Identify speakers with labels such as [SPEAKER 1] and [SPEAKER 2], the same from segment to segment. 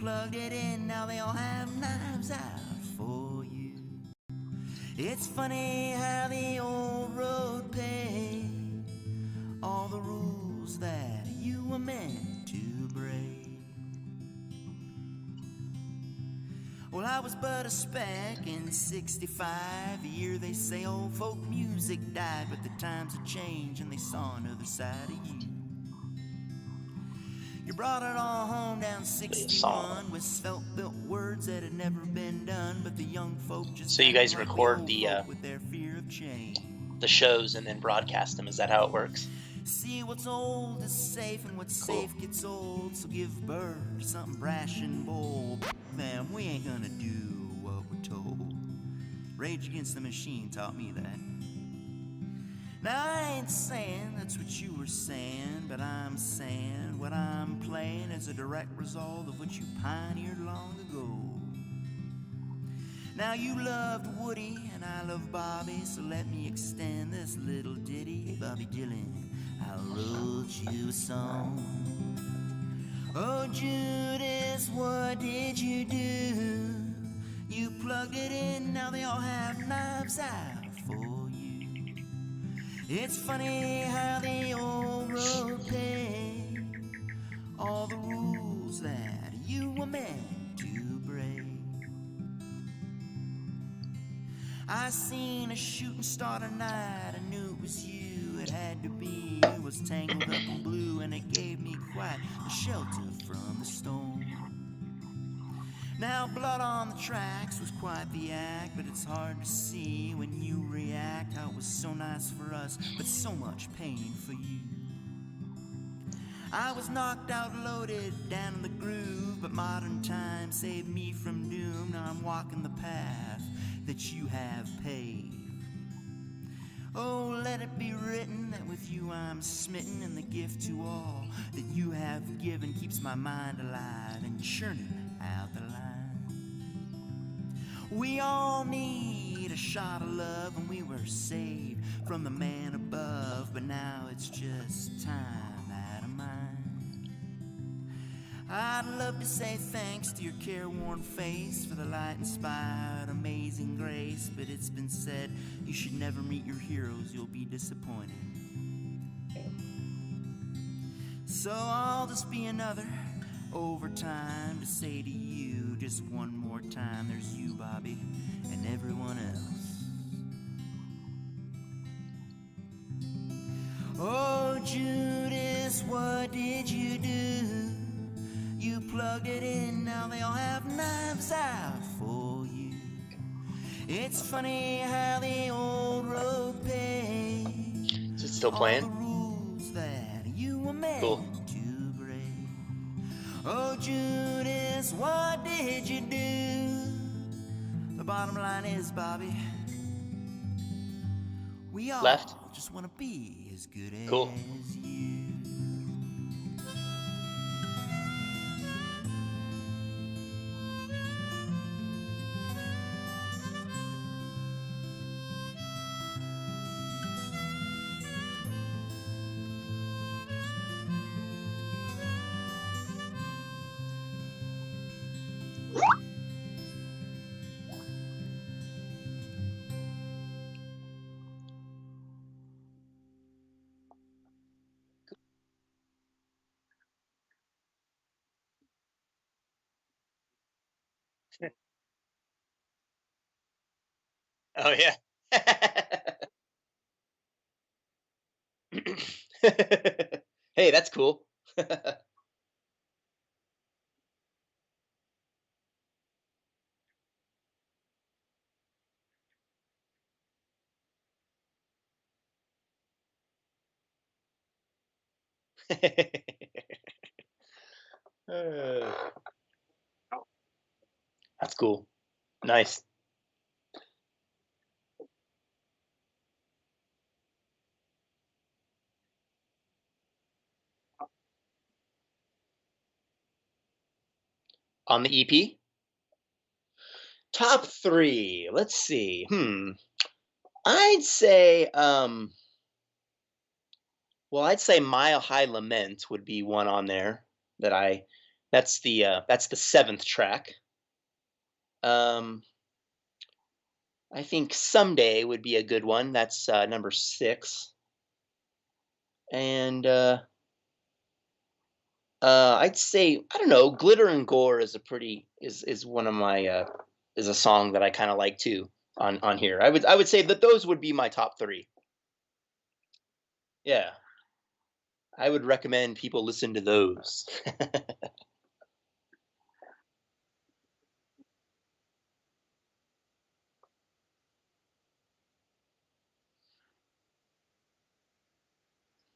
[SPEAKER 1] plugged it in, now they all have knives out for you. It's funny how the old road paid all the rules that you were meant to break. Well, I was but a speck in 65, the year they say old folk music died, but the times had changed and they saw another side of you. You brought it all home down 61 with svelte-built words that had never been done, but the young folk just
[SPEAKER 2] So you guys
[SPEAKER 1] like
[SPEAKER 2] record
[SPEAKER 1] the folk with their fear of change.
[SPEAKER 2] The shows and then broadcast them. Is that how it works?
[SPEAKER 1] See, what's old is safe and what's safe gets old, so give birth to something brash and bold. Fam, we ain't gonna do what we're told. Rage Against the Machine taught me that. Now I ain't saying that's what you were saying, but I'm saying what I'm playing is a direct result of what you pioneered long ago. Now you loved Woody and I love Bobby, so let me extend this little ditty. Hey Bobby Dylan, I wrote you a song. Oh Judas, what did you do? You plugged it in, now they all have knives out for you. It's funny how the old road paid all the rules that you were meant to break. I seen a shooting star tonight, I knew it was you, it had to be. You was tangled up in blue and it gave me quite a shelter from the storm. Now blood on the tracks was quite the act, but it's hard to see when you react how it was so nice for us, but so much pain for you. I was knocked out loaded down in the groove, but modern times saved me from doom. Now I'm walking the path that you have paved. Oh, let it be written that with you I'm smitten, and the gift to all that you have given keeps my mind alive and churning out the line. We all need a shot of love, and we were saved from the man above, but now it's just time out of mind. I'd love to say thanks to your careworn face for the light-inspired amazing grace, but it's been said you should never meet your heroes, you'll be disappointed. So I'll just be another overtime to say to you just one more time, there's you, Bobby, and everyone else. Oh, Judas, what did you do? You plugged it in, now they all have knives out for you. It's funny how the old road pays.
[SPEAKER 2] Is it still playing?
[SPEAKER 1] All the rules that you were meant to break. Oh, Judas, what did you do? The bottom line is, Bobby, we all just want to be as good as you.
[SPEAKER 2] Oh, yeah. Hey, that's cool. That's cool. Nice. On the EP? Top 3. Let's see. I'd say I'd say Mile High Lament would be one on there that I That's the seventh track. Um, I think someday would be a good one. That's number six, and I'd say I don't know. Glitter and Gore is a pretty is one of my is a song that I kind of like too on here. I would say that those would be my top three. Yeah, I would recommend people listen to those.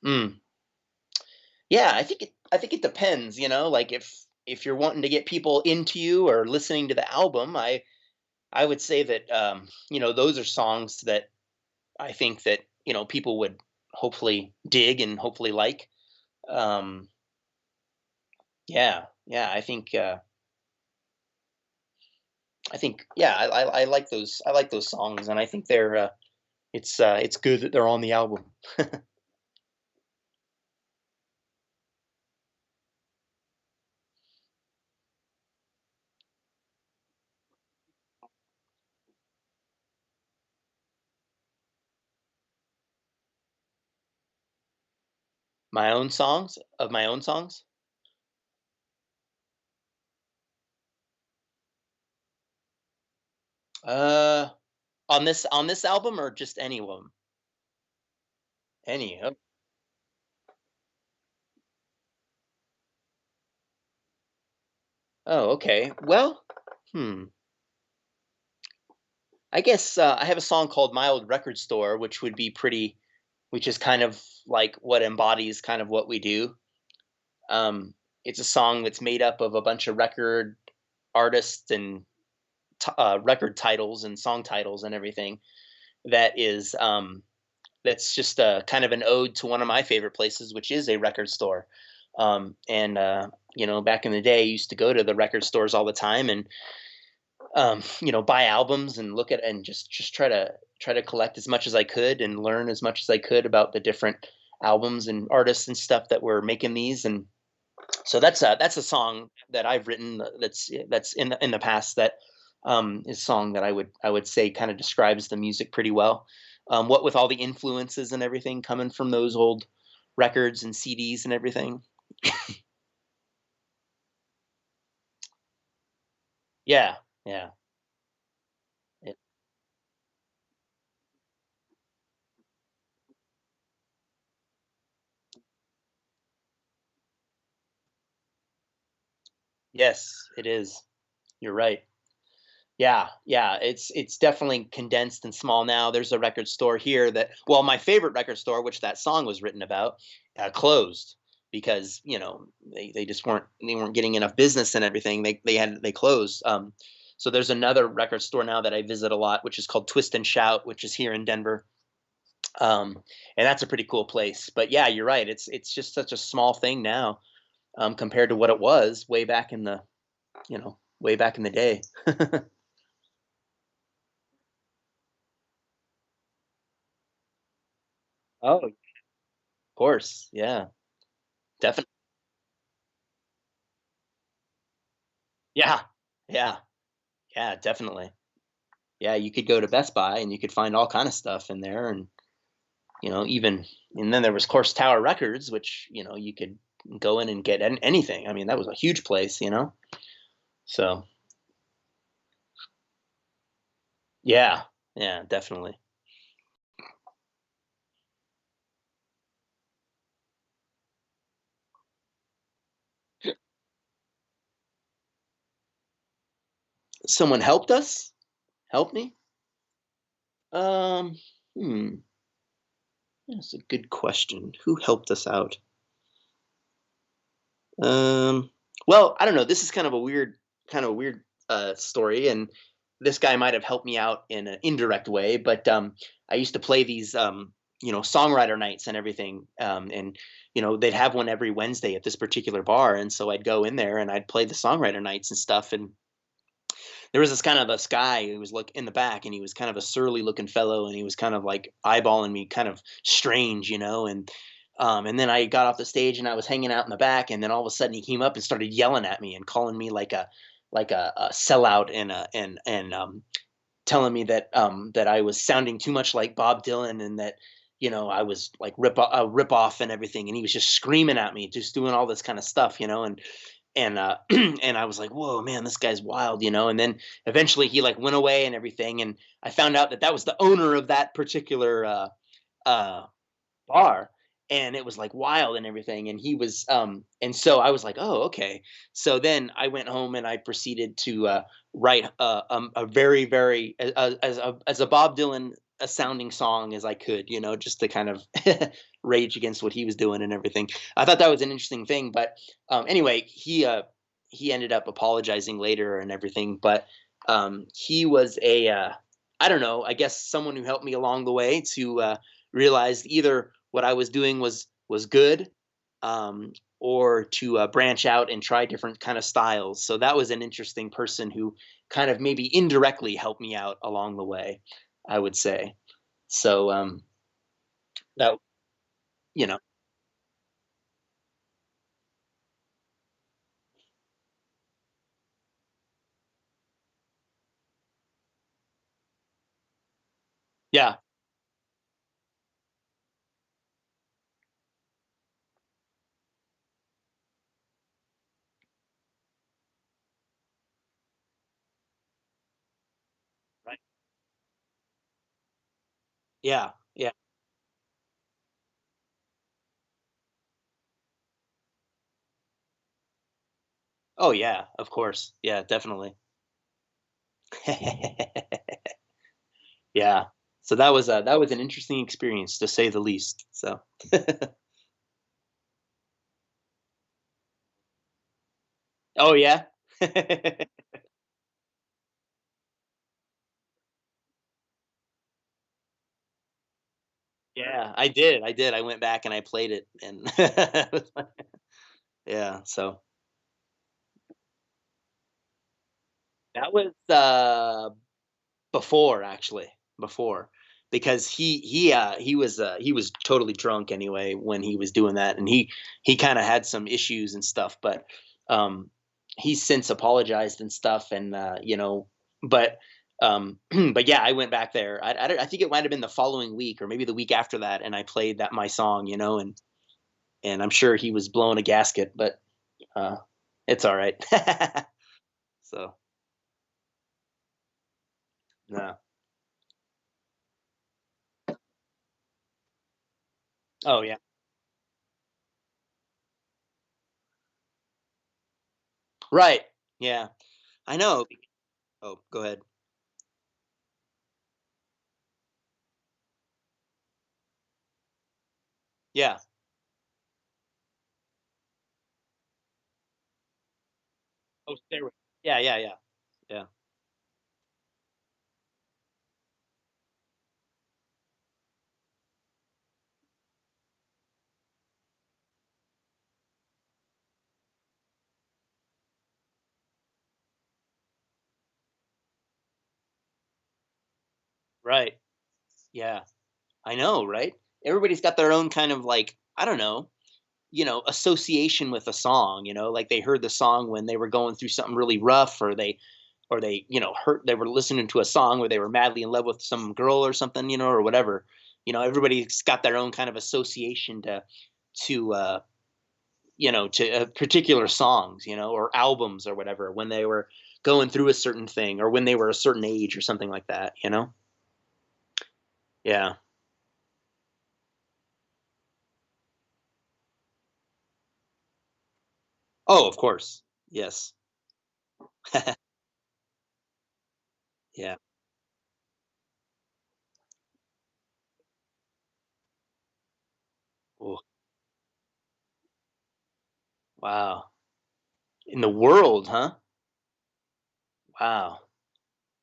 [SPEAKER 2] Mm. Yeah, I think it depends. Like if you're wanting to get people into you or listening to the album, I would say that those are songs that I think that people would hopefully dig and hopefully like. Um, yeah, yeah, I think yeah, I like those songs, and I think it's good that they're on the album. My own songs. Uh, on this album or just any of them? Any. Oh, okay. Well, hmm. I guess I have a song called "My Old Record Store," which is kind of like what embodies kind of what we do. Um, it's a song that's made up of a bunch of record artists and record titles and song titles and everything. That's just kind of an ode to one of my favorite places, which is a record store. And back in the day, I used to go to the record stores all the time and buy albums and look at and just try to collect as much as I could and learn as much as I could about the different albums and artists and stuff that were making these. And so that's a song that I've written that's in the past that is a song that I would say kind of describes the music pretty well. What with all the influences and everything coming from those old records and CDs and everything. Yeah, yeah, it- yes, it is. You're right. Yeah, yeah, it's definitely condensed and small now. There's a record store here my favorite record store, which that song was written about, closed because they just weren't getting enough business and everything. They closed. So there's another record store now that I visit a lot, which is called Twist and Shout, which is here in Denver. Um, and that's a pretty cool place. But yeah, you're right. It's just such a small thing now compared to what it was way back in the day. Of Oh, course, yeah, definitely. Yeah, yeah, yeah, definitely. Yeah, you could go to Best Buy and you could find all kind of stuff in there, and even and then there was Course Tower Records, which you could go in and get anything. I mean, that was a huge place. So yeah, yeah, definitely. Someone helped us, help me. Um, hmm, that's a good question. Who helped us out? Um, well, I don't know. This is kind of a weird story, and this guy might have helped me out in an indirect way. But I used to play these, songwriter nights and everything, and they'd have one every Wednesday at this particular bar, and so I'd go in there and I'd play the songwriter nights and stuff. And there was this guy who was in the back, and he was kind of a surly looking fellow, and he was kind of like eyeballing me, kind of strange, and And then I got off the stage and I was hanging out in the back, and then all of a sudden he came up and started yelling at me and calling me like a sellout and telling me that I was sounding too much like Bob Dylan and that I was like rip off and everything, and he was just screaming at me, just doing all this kind of stuff, and and I was like, whoa, man, this guy's wild. And then eventually he like went away and everything, and I found out that that was the owner of that particular uh, bar, and it was like wild and everything, and he was and so I was like, oh, okay. So then I went home and I proceeded to write a very very as a Bob Dylan a sounding song as I could, just to kind of rage against what he was doing and everything. I thought that was an interesting thing, but anyway, he ended up apologizing later and everything, but he was a I don't know, I guess someone who helped me along the way to realize either what I was doing was good, um, or to branch out and try different kind of styles. So that was an interesting person who kind of maybe indirectly helped me out along the way, I would say. So that you know, yeah, right, yeah, yeah. Oh yeah, of course, yeah, definitely. Yeah. So that was an interesting experience to say the least. So oh yeah. Yeah, I did, I did. I went back and I played it, and yeah, so that was, before, actually, before, because he was totally drunk anyway when he was doing that, and he kinda had some issues and stuff, but, um, he's since apologized and stuff, and, but, but yeah, I went back there. I think it might have been the following week or maybe the week after that, and I played that my song, and I'm sure he was blowing a gasket, but, uh, it's alright. So, yeah. Oh, yeah. Right. Yeah. I know. Oh, go ahead. Yeah. Oh, stairway. Yeah, yeah, yeah. Yeah. Right. Yeah. I know, right? Everybody's got their own kind of like, I don't know, association with a song, like they heard the song when they were going through something really rough, or they, heard they were listening to a song where they were madly in love with some girl or something, or whatever. Everybody's got their own kind of association to to particular songs, or albums or whatever when they were going through a certain thing or when they were a certain age or something like that. Yeah. Oh, of course. Yes. Yeah. Oh, wow. In the world, huh? Wow.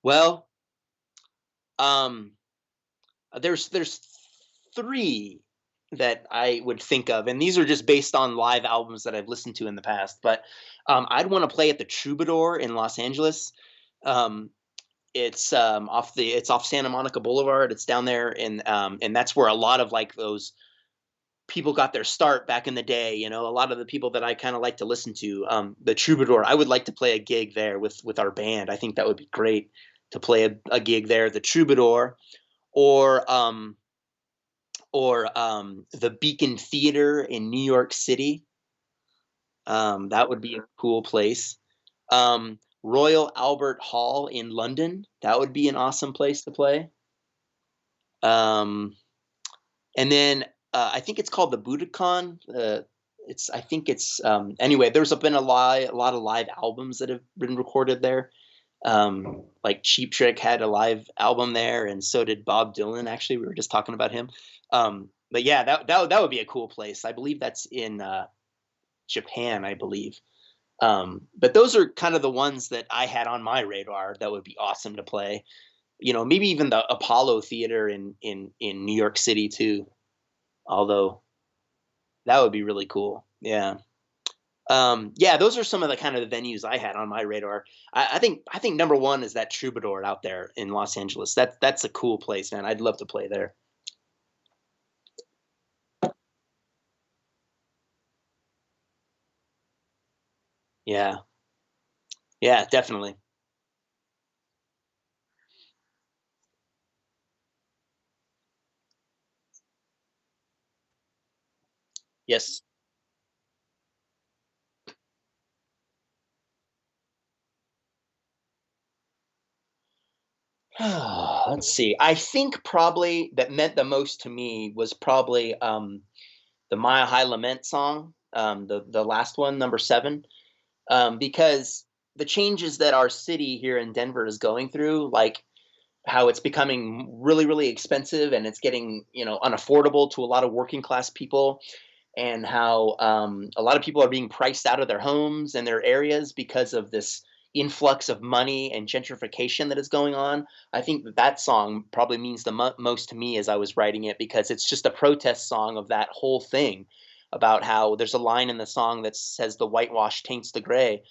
[SPEAKER 2] Well, um, there's three that I would think of, and these are just based on live albums that I've listened to in the past. But I'd want to play at the Troubadour in Los Angeles. Um, it's off Santa Monica Boulevard. It's down there, and that's where a lot of like those people got their start back in the day. A lot of the people that I kind of like to listen to, the Troubadour. I would like to play a gig there with our band. I think that would be great to play a gig there. The Troubadour, or the Beacon Theater in New York City. That would be a cool place. Royal Albert Hall in London. That would be an awesome place to play. Um, and then I think it's called the Budokan. It's I think it's anyway. Been a lot of live albums that have been recorded there. Like Cheap Trick had a live album there, and so did Bob Dylan. Actually, we were just talking about him. But yeah, that would be a cool place. I believe that's in Japan, I believe. But those are kind of the ones that I had on my radar that would be awesome to play. Maybe even the Apollo Theater in New York City too. Although that would be really cool. Yeah. Yeah, those are some of the kind of the venues I had on my radar. I think number one is that Troubadour out there in Los Angeles. That's a cool place, man. I'd love to play there. Yeah. Yeah, definitely. Yes. Let's see. I think probably that meant the most to me was probably the Mile High Lament song, the last one, number 7, because the changes that our city here in Denver is going through, like how it's becoming really, really expensive and it's getting, unaffordable to a lot of working class people, and how a lot of people are being priced out of their homes and their areas because of this influx of money and gentrification that is going on. I think that song probably means the most to me as I was writing it, because it's just a protest song of that whole thing, about how there's a line in the song that says the whitewash taints the gray.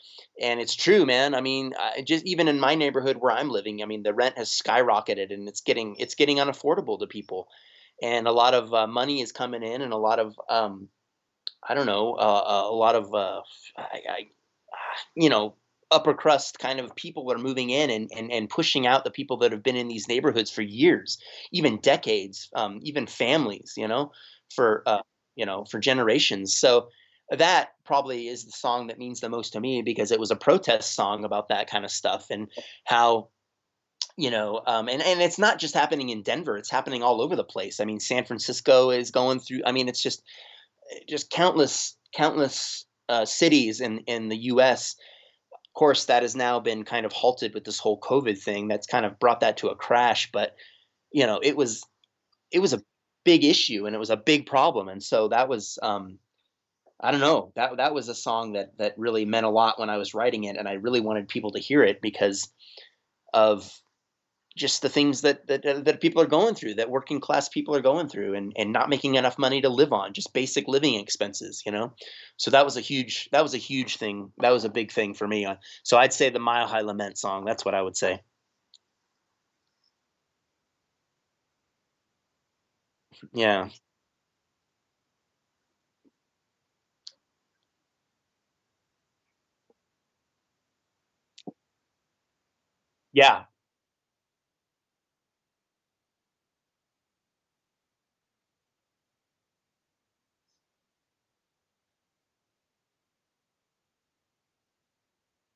[SPEAKER 2] And it's true, man. I mean, just even in my neighborhood where I'm living, I mean, the rent has skyrocketed and it's getting unaffordable to people, and a lot of money is coming in, and a lot of I don't know, a lot of you know, upper crust kind of people are moving in, and pushing out the people that have been in these neighborhoods for years, even decades, even families, for generations. So that probably is the song that means the most to me, because it was a protest song about that kind of stuff, and how, and it's not just happening in Denver, it's happening all over the place. I mean, San Francisco is going through, I mean, it's just countless cities in the U.S. Of course, that has now been kind of halted with this whole COVID thing. That's kind of brought that to a crash. But it was a big issue, and it was a big problem. And so that was, I don't know, that was a song that really meant a lot when I was writing it, and I really wanted people to hear it because of just the things that people are going through, that working class people are going through, and not making enough money to live on, just basic living expenses. So that was a huge thing. That was a big thing for me. So I'd say the Mile High Lament song. That's what I would say. Yeah. Yeah.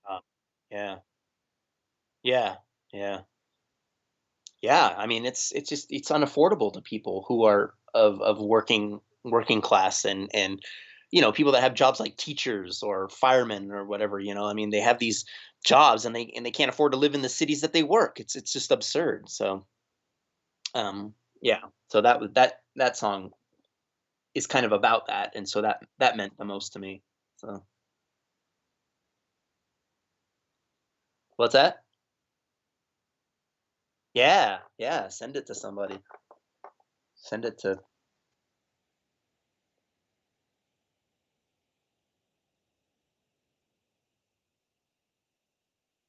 [SPEAKER 2] Uh, yeah. Yeah. Yeah. Yeah, I mean, it's unaffordable to people who are of working class, and people that have jobs like teachers or firemen or whatever. I mean, they have these jobs, and they can't afford to live in the cities that they work. It's just absurd. So yeah, so that song is kind of about that, and so that meant the most to me. So what's that? Yeah, yeah. Send it to somebody. Send it to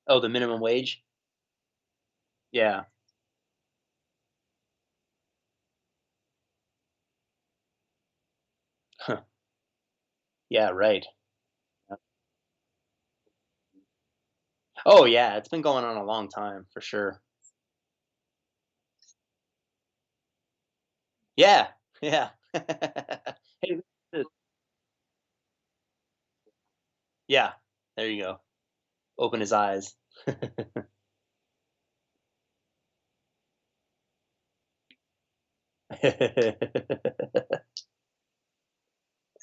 [SPEAKER 2] the minimum wage. Yeah. Yeah, right. Yep. Oh, yeah, it's been going on a long time for sure. Yeah, yeah. Hey, this yeah, there you go. Open his eyes.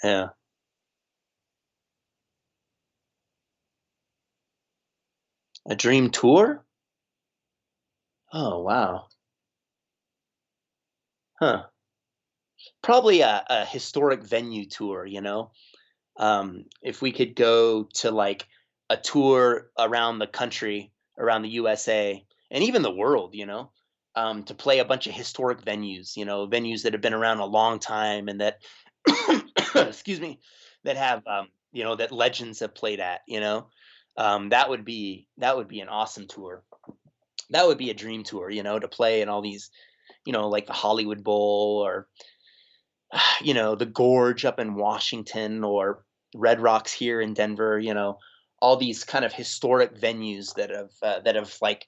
[SPEAKER 2] Yeah. A dream tour? Oh, wow. Huh. Probably a historic venue tour, you know? If we could go to like a tour around the country, around the USA, and even the world, to play a bunch of historic venues, venues that have been around a long time and that, excuse me, that have, that legends have played at, that would be an awesome tour. That would be a dream tour, to play in all these, like the Hollywood Bowl or the Gorge up in Washington or Red Rocks here in Denver, all these kind of historic venues that have like,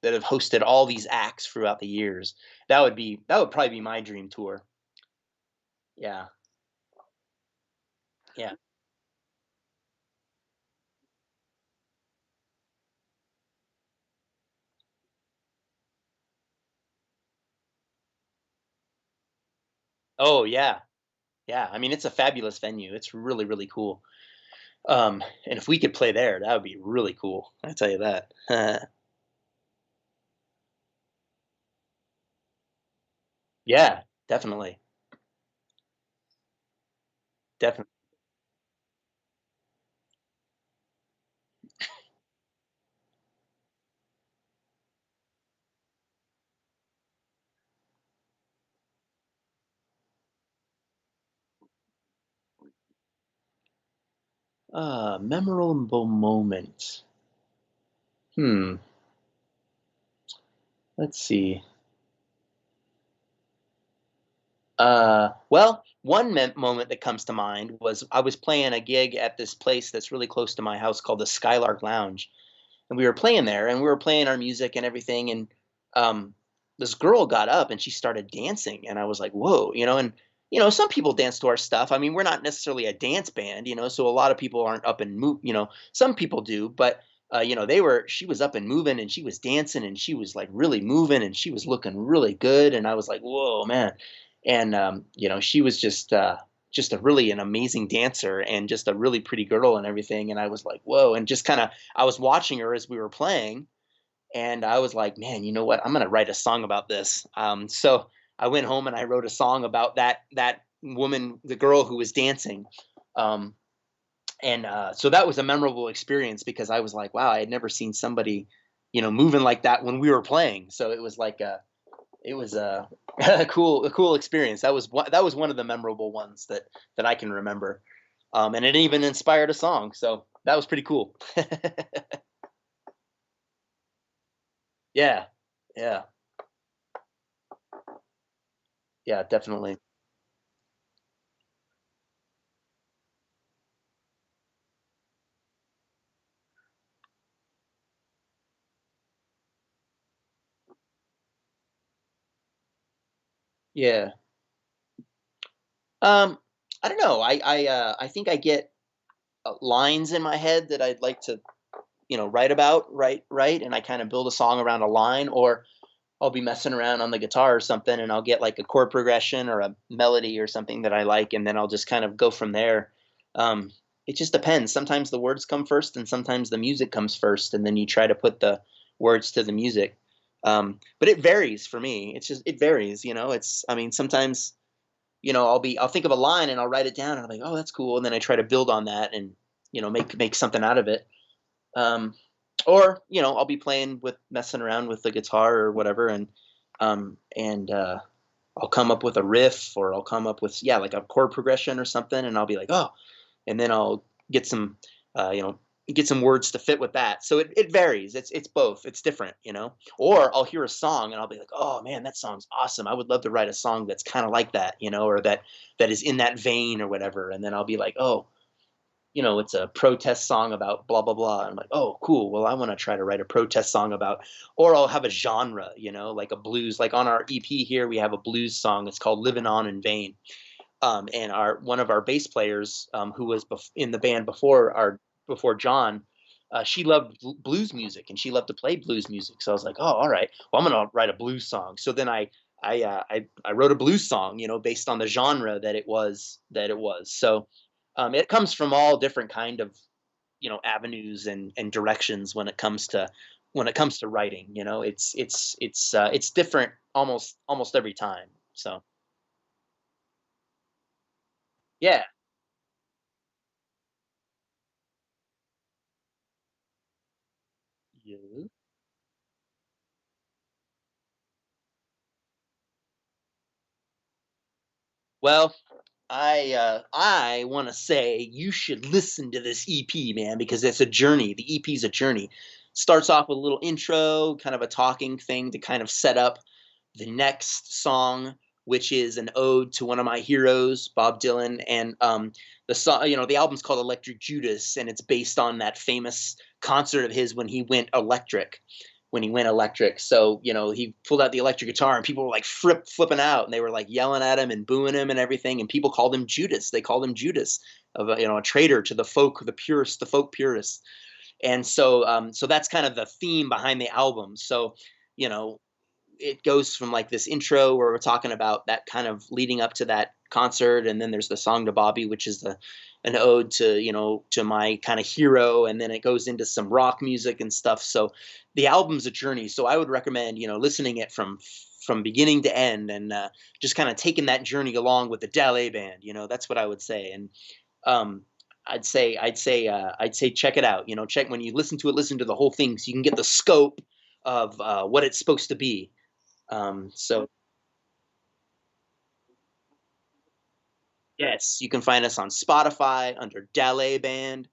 [SPEAKER 2] that have hosted all these acts throughout the years. That would probably be my dream tour. Yeah. Yeah. Oh yeah. Yeah. I mean, it's a fabulous venue. It's really, really cool. And if we could play there, that would be really cool. I tell you that. Yeah, definitely. Definitely. Memorable moment. Hmm. Let's see. Well, one moment that comes to mind was I was playing a gig at this place that's really close to my house called the Skylark Lounge, and we were playing there, and we were playing our music and everything, and um, this girl got up and she started dancing, and I was like, "Whoa!" And some people dance to our stuff. I mean, we're not necessarily a dance band, so a lot of people aren't up and move. Some people do, but she was up and moving, and she was dancing, and she was like really moving, and she was looking really good, and I was like, "Whoa, man!" And she was just a really an amazing dancer and just a really pretty girl and everything, and I was like, "Whoa!" And just kind of I was watching her as we were playing, and I was like, "Man, you know what? I'm gonna write a song about this." So I went home and I wrote a song about that woman, the girl who was dancing. Um, and so that was a memorable experience because I was like, "Wow, I had never seen somebody, moving like that when we were playing." So it was like it was a cool experience. That was one of the memorable ones that I can remember. And it even inspired a song. So that was pretty cool. Yeah. Yeah. Yeah, definitely. Yeah. Um, I don't know. I think I get lines in my head that I'd like to, write about, right, and I kind of build a song around a line, or I'll be messing around on the guitar or something, and I'll get like a chord progression or a melody or something that I like, and then I'll just kind of go from there. Um, it just depends. Sometimes the words come first, and sometimes the music comes first, and then you try to put the words to the music. But it varies for me. It varies. It's I mean sometimes I'll think of a line and I'll write it down and I'm like, oh, that's cool, and then I try to build on that and make something out of it. Um, or I'll be playing with messing around with the guitar or whatever, and I'll come up with a riff, or I'll come up with like a chord progression or something, and I'll be like, oh, and then I'll get some, uh, you know, get some words to fit with that. So it varies. It's both. It's different, you know. Or I'll hear a song and I'll be like, "Oh man, that song's awesome. I would love to write a song that's kind of like that, you know, or that is in that vein or whatever." And then I'll be like, "Oh, you know, it's a protest song about blah blah blah." I'm like, "Oh, cool. Well, I want to try to write a protest song about," or I'll have a genre, you know, like a blues. Like on our EP here, we have a blues song. It's called "Living On in Vain." And our one of our bass players, who was in the band before John, she loved blues music and she loved to play blues music. So I was like, oh, all right, well, I'm gonna write a blues song. So then I wrote a blues song, you know, based on the genre that it was. So it comes from all different kind of, you know, avenues and directions when it comes to writing. You know, it's different almost every time. So yeah. Yeah. Well, I want to say you should listen to this EP, man, because it's a journey. The EP is a journey. Starts off with a little intro, kind of a talking thing to kind of set up the next song, which is an ode to one of my heroes, Bob Dylan, and the song, you know, the album's called Electric Judas, and it's based on that famous concert of his when he went electric. When he went electric, so you know, he pulled out the electric guitar, and people were like flipping out, and they were like yelling at him and booing him and everything. And people called him Judas. They called him Judas, of a, you know, a traitor to the folk, the purists, the folk purists. And so that's kind of the theme behind the album. So you know, it goes from like this intro where we're talking about that kind of leading up to that concert, and then there's the song to Bobby, which is the an ode to, you know, to my kind of hero, and then it goes into some rock music and stuff. So the album's a journey, so I would recommend, you know, listening it from beginning to end, and just kind of taking that journey along with the Dallet Band. You know, that's what I would say. And um I'd say check it out. You know, check when you listen to the whole thing so you can get the scope of what it's supposed to be. So yes, you can find us on Spotify under Dallet Band.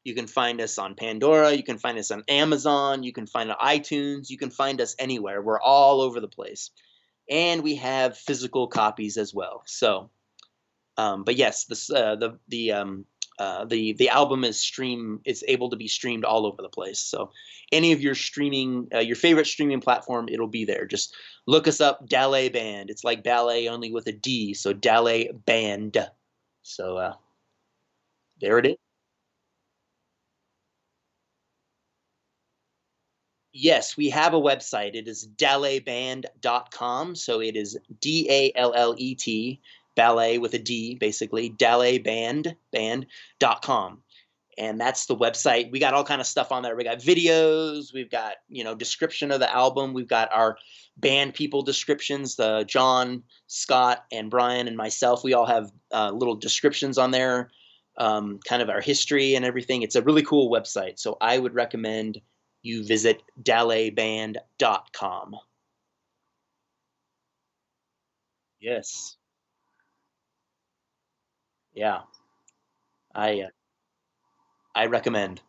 [SPEAKER 2] You can find us on Pandora. You can find us on Amazon. You can find us on iTunes. You can find us anywhere. We're all over the place, and we have physical copies as well. So, but yes, the album is able to be streamed all over the place. So, any of your your favorite streaming platform, it'll be there. Just look us up, Dallet Band. It's like ballet only with a D. So Dallet Band. So there it is. Yes, we have a website. It is dalletband.com. So it is Dallet, ballet with a D, basically, dalletband.com. And that's the website. We got all kind of stuff on there. We got videos, we've got, you know, description of the album, we've got our band people descriptions, the John, Scott, and Brian and myself. We all have little descriptions on there, kind of our history and everything. It's a really cool website. So I would recommend you visit dalletband.com. Yes. Yeah. I recommend.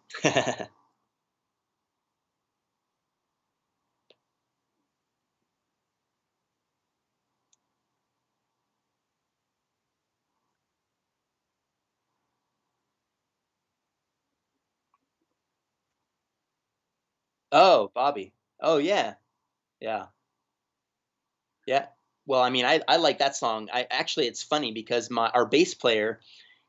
[SPEAKER 2] Oh, Bobby. Oh yeah. Yeah. Yeah. Well, I mean, I like that song. I actually, it's funny because my our bass player,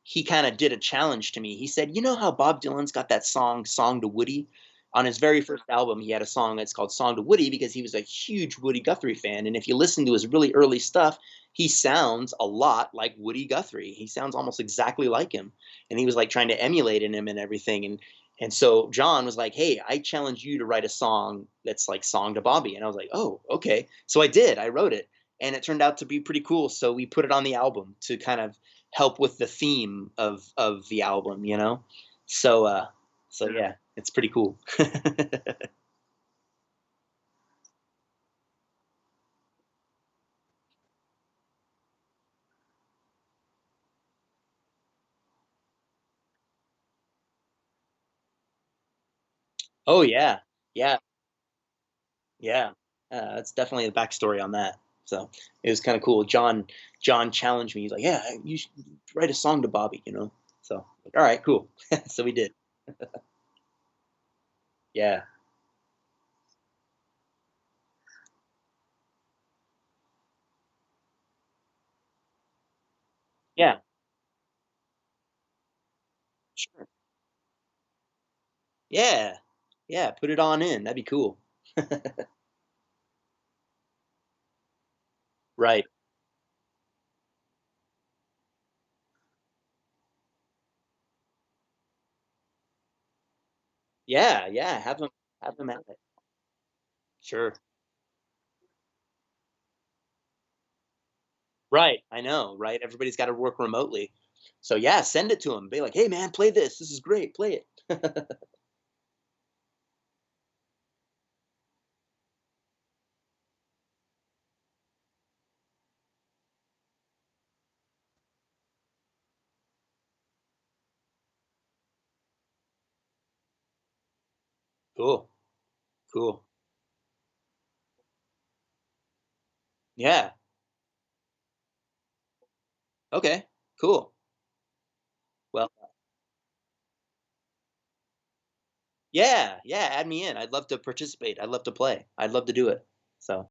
[SPEAKER 2] he kind of did a challenge to me. He said, "You know how Bob Dylan's got that song to Woody? On his very first album, he had a song that's called Song to Woody because he was a huge Woody Guthrie fan. And if you listen to his really early stuff, he sounds a lot like Woody Guthrie. He sounds almost exactly like him. And he was like trying to emulate in him and everything. And so John was like, "Hey, I challenge you to write a song that's like Song to Bobby." And I was like, "Oh, okay." So I did. I wrote it, and it turned out to be pretty cool. So we put it on the album to kind of help with the theme of the album, you know. So so yeah, it's pretty cool. Oh, yeah. Yeah, yeah. That's definitely the backstory on that. So, it was kinda cool. John challenged me. He's like, "Yeah, you should write a song to Bobby," you know? So, like, "Alright, cool." So we did. Yeah. Yeah. Sure. Yeah. Yeah, put it on in. That'd be cool. Right. Yeah, yeah, have them at it. Sure. Right, I know, right? Everybody's gotta work remotely. So, yeah, send it to them. Be like, "Hey, man, play this. This is great. Play it." Cool, cool. Yeah, okay, cool. Well, yeah, yeah, add me in. I'd love to participate. I'd love to play. I'd love to do it. So